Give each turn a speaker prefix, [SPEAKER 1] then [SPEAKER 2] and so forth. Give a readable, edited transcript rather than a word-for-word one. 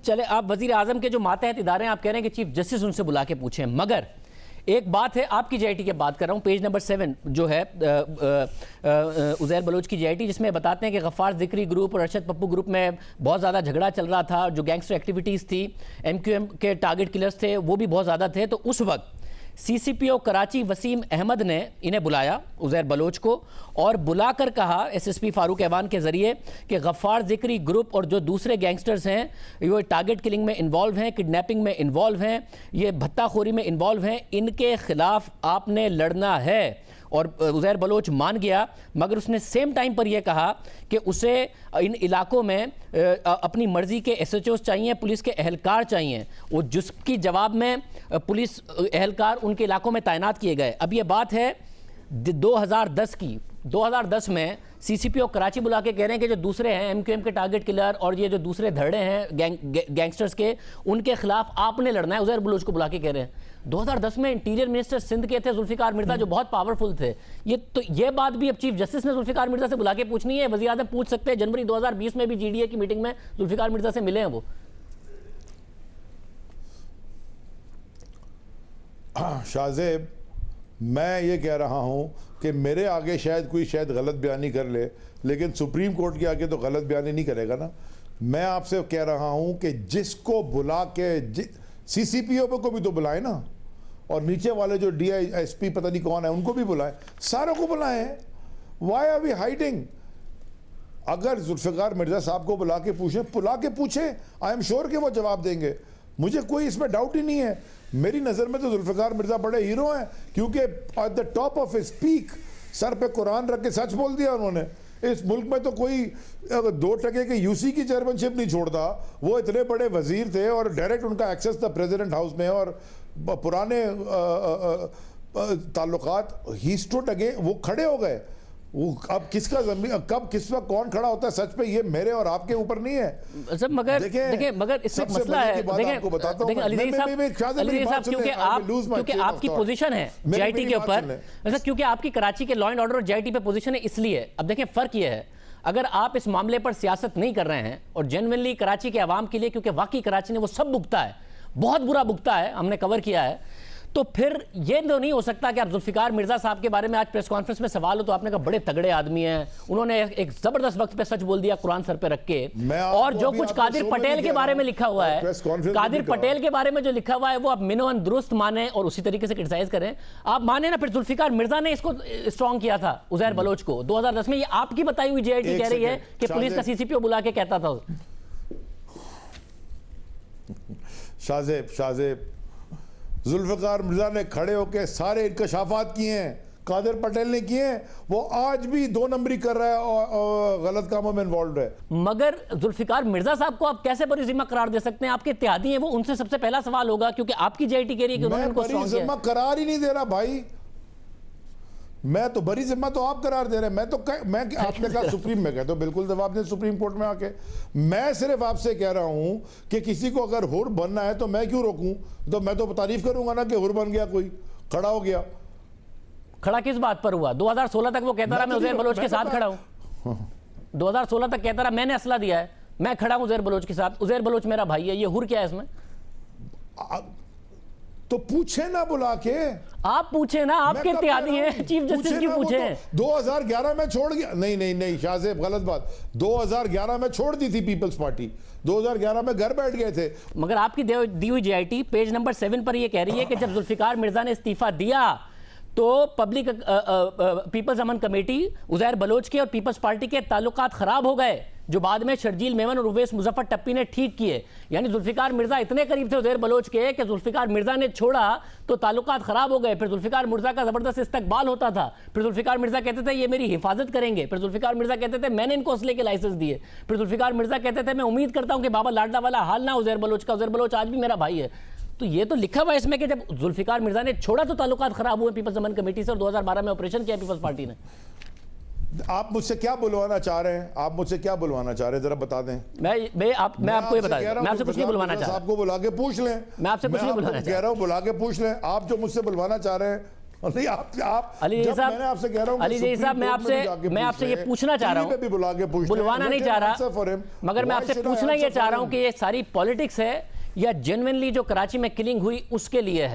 [SPEAKER 1] चले, आप वजीर आजम के जो मातहत इदारे हैं, आप कह रहे हैं कि चीफ जस्टिस उनसे बुला के पूछें, मगर एक बात है, आपकी जीआईटी की बात कर रहा हूँ, पेज नंबर 7 जो है उज़ैर बलोच की जीआईटी, जिसमें बताते हैं कि गफ्फार ज़िक्री ग्रुप और अरशद पप्पू ग्रुप में बहुत ज़्यादा झगड़ा चल रहा था, जो गैंगस्टर एक्टिविटीज़ थी, एमक्यूएम के टारगेट किलर्स थे वो भी बहुत ज़्यादा थे। तो उस वक्त सीसीपीओ कराची वसीम अहमद ने इन्हें बुलाया, उज़ैर बलोच को, और बुलाकर कहा एसएसपी फारूक ऐवान के ज़रिए कि गफ्फार ज़िक्री ग्रुप और जो दूसरे गैंगस्टर्स हैं ये टारगेट किलिंग में इन्वॉल्व हैं, किडनैपिंग में इन्वॉल्व हैं, ये भत्ताखोरी में इन्वॉल्व हैं, इनके ख़िलाफ़ आपने लड़ना है। और उज़ैर बलोच मान गया, मगर उसने सेम टाइम पर यह कहा कि उसे इन इलाकों में अपनी मर्ज़ी के एसएचओस चाहिए, पुलिस के एहलकार चाहिए, वो जिसकी जवाब में पुलिस एहलकार उनके इलाकों में तैनात किए गए। अब ये बात है 2010 की। 2010 में सीसीपीओ कराची बुला के कह रहे हैं कि जो दूसरे हैं एमक्यूएम के टारगेट किलर और ये जो दूसरे धड़े हैं गैंगस्टर्स के, उनके खिलाफ आपने लड़ना है। उज़ैर बलोच को बुला के कह रहे हैं। 2010 में इंटीरियर मिनिस्टर सिंध के थे जुल्फिकार मिर्जा, जो बहुत पावरफुल थे। ये बात भी अब चीफ जस्टिस ने जुल्फिकार मिर्जा से बुला के पूछनी है। वज़ीर आज़म पूछ सकते हैं, जनवरी 2020 में भी जीडीए की मीटिंग में जुल्फिकार मिर्जा से मिले हैं वो।
[SPEAKER 2] शाहजेब, मैं ये कह रहा हूँ कि मेरे आगे शायद गलत बयानी कर ले, लेकिन सुप्रीम कोर्ट के आगे तो गलत बयानी नहीं करेगा ना। मैं आपसे कह रहा हूँ कि जिसको बुला के सीसीपीओ को भी तो बुलाए ना, और नीचे वाले जो डीआईएसपी पता नहीं कौन है उनको भी बुलाए, सारों को बुलाए। Why are we hiding? अगर जुल्फिकार मिर्जा साहब को बुला के पूछे, आई एम श्योर कि वो जवाब देंगे। मुझे कोई इसमें डाउट ही नहीं है। मेरी नज़र में तो जुल्फिकार मिर्जा बड़े हीरो हैं, क्योंकि at the top of his peak sir पे कुरान रख के सच बोल दिया उन्होंने। इस मुल्क में तो कोई 2% के यूसी की चेयरमैनशिप नहीं छोड़ता। वो इतने बड़े वजीर थे और डायरेक्ट उनका एक्सेस था प्रेसिडेंट हाउस में, और पुराने ताल्लुकात ही स्टूड अगेन, वो खड़े हो गए। वो अब किसका जमीन कब किस वक्त कौन खड़ा होता है सच पे, ये मेरे और आपके ऊपर नहीं है।
[SPEAKER 1] सब मगर देखिए मगर इसमें मसला है। देखिए अली साहब, क्योंकि आपकी पोजीशन है जीआईटी के ऊपर, क्योंकि आपकी कराची के लॉ एंड ऑर्डर और जीआईटी पे पोजीशन है, इसलिए अब देखिए फर्क ये है, अगर आप इस मामले पर सियासत नहीं कर रहे हैं और जेन्युइनली कराची के अवाम के लिए, क्योंकि वाकई कराची ने वो सब भुगता है, बहुत बुरा भुगता है, हमने कवर किया है, तो फिर ये तो नहीं हो सकता कि आप जुल्फिकार मिर्जा साहब के बारे में आज प्रेस कॉन्फ्रेंस में सवाल हो तो आपने कहा बड़े तगड़े आदमी हैं, उन्होंने एक जबरदस्त वक्त पे सच बोल दिया कुरान सर पे रख के। और जो कुछ कादिर पटेल के बारे में लिखा हुआ है, कादिर पटेल के बारे में जो लिखा हुआ है वो आप मिनोन दुरुस्त माने और उसी तरीके से क्रिटिसाइज करें। आप माने ना, फिर जुल्फिकार मिर्जा ने इसको स्ट्रॉन्ग किया था उज़ैर बलोच को 2010 में। ये आपकी बताई हुई जीआईटी कह रही है कि पुलिस का सीसीपीओ बुला के कहता था।
[SPEAKER 2] शाहजेब, जुल्फिकार मिर्जा ने खड़े होकर सारे इंकशाफात किए हैं, कादिर पटेल ने किए हैं, वो आज भी 2 नंबरी कर रहा है और गलत कामों में इन्वॉल्व है। मगर
[SPEAKER 1] जुल्फिकार मिर्जा साहब को आप कैसे बरी जिम्मा करार दे सकते हैं? आपके इत्तेहादी हैं वो, उनसे सबसे पहला सवाल होगा, क्योंकि आपकी जीआईटी कह रही है कि उन्होंने उनको
[SPEAKER 2] बरी जिम्मा करार ही नहीं दे रहा भाई। मैं तो बरी जिम्मा तो आप करार दे रहे हैं। मैं आपने कहा सुप्रीम में, कहते बिल्कुल जवाब दें सुप्रीम कोर्ट में आके। मैं सिर्फ आपसे कह रहा हूं कि किसी को अगर हुर बनना है तो मैं क्यों रोकूं? तो मैं तो तारीफ करूंगा ना कि हुर बन गया, कोई खड़ा हो गया।
[SPEAKER 1] खड़ा किस बात पर हुआ? 2016 तक वो कहता रहा मैं उज़ैर बलोच के साथ खड़ा हूं। 2016 तक कहता रहा मैंने असला दिया है, मैं खड़ा हूं उज़ैर बलोच के साथ, उज़ैर बलोच मेरा भाई है। ये हुर क्या है इसमें?
[SPEAKER 2] तो पूछे ना बुला के,
[SPEAKER 1] आप पूछे ना, आपके इत्तेहादी हैं, चीफ जस्टिस की पूछे।
[SPEAKER 2] 2011 में छोड़ गया। नहीं शाहजेब, गलत बात। 2011 में छोड़ दी थी पीपल्स पार्टी, 2011 में घर बैठ गए थे।
[SPEAKER 1] मगर आपकी दी हुई जीआईटी पेज नंबर 7 पर यह कह रही है कि जब जुल्फिकार मिर्जा ने इस्तीफा दिया तो पब्लिक पीपल्स अमन कमेटी, उज़ैर बलोच के और पीपल्स पार्टी के ताल्लुकात खराब हो गए, जो बाद में शर्जील मेमन और उवैस मुजफ्फर टप्पी ने ठीक किए। यानी जुल्फिकार मिर्जा इतने करीब थे उज़ैर बलोच के कि जुल्फिकार मिर्जा ने छोड़ा तो ताल्लुकात खराब हो गए। फिर जुल्फिकार मिर्जा का जबरदस्त इस्तकबाल होता था। फिर जुल्फिकार मिर्जा कहते थे ये मेरी हिफाजत करेंगे। फिर जुल्फिकार मिर्जा कहते थे मैंने इनको असले के लाइसेंस दिए। फिर जुल्फिकार मिर्जा कहते थे मैं उम्मीद करता हूं कि बाबा लाडला वाला हाल ना उज़ैर बलोच का, उज़ैर बलोच आज भी मेरा भाई है। तो ये तो लिखा हुआ है इसमें कि जब जुल्फिकार मिर्जा ने छोड़ा तो ताल्लुकात खराब हुए पीपल्स अमन कमेटी से, और 2012 में ऑपरेशन किया पीपल्स पार्टी ने।
[SPEAKER 2] आप मुझसे क्या बुलवाना चाह रहे हैं? आप मुझसे क्या बुलवाना चाह रहे हैं, जरा बता दें।
[SPEAKER 1] मैं आपको ये बता रहा हूं, मैं आपसे कुछ नहीं बुलवाना चाह रहा।
[SPEAKER 2] आपको बुला के पूछ लें।
[SPEAKER 1] मैं आपसे कुछ नहीं बुलवाना चाह रहा हूं,
[SPEAKER 2] कह रहा हूं बुला के पूछ लें। आप जो मुझसे बुलवाना चाह रहे हैं नहीं आप
[SPEAKER 1] अली
[SPEAKER 2] जब
[SPEAKER 1] साहब,
[SPEAKER 2] मैंने आपसे कह रहा हूं
[SPEAKER 1] अली साहब, मैं आपसे ये पूछना चाह रहा हूं,
[SPEAKER 2] भी बुला के पूछ
[SPEAKER 1] बुलवाना नहीं चाह रहा, मगर मैं आपसे पूछना ये चाह रहा हूं कि ये सारी पॉलिटिक्स है या जेन्युइनली जो कराची में किलिंग हुई उसके लिए है?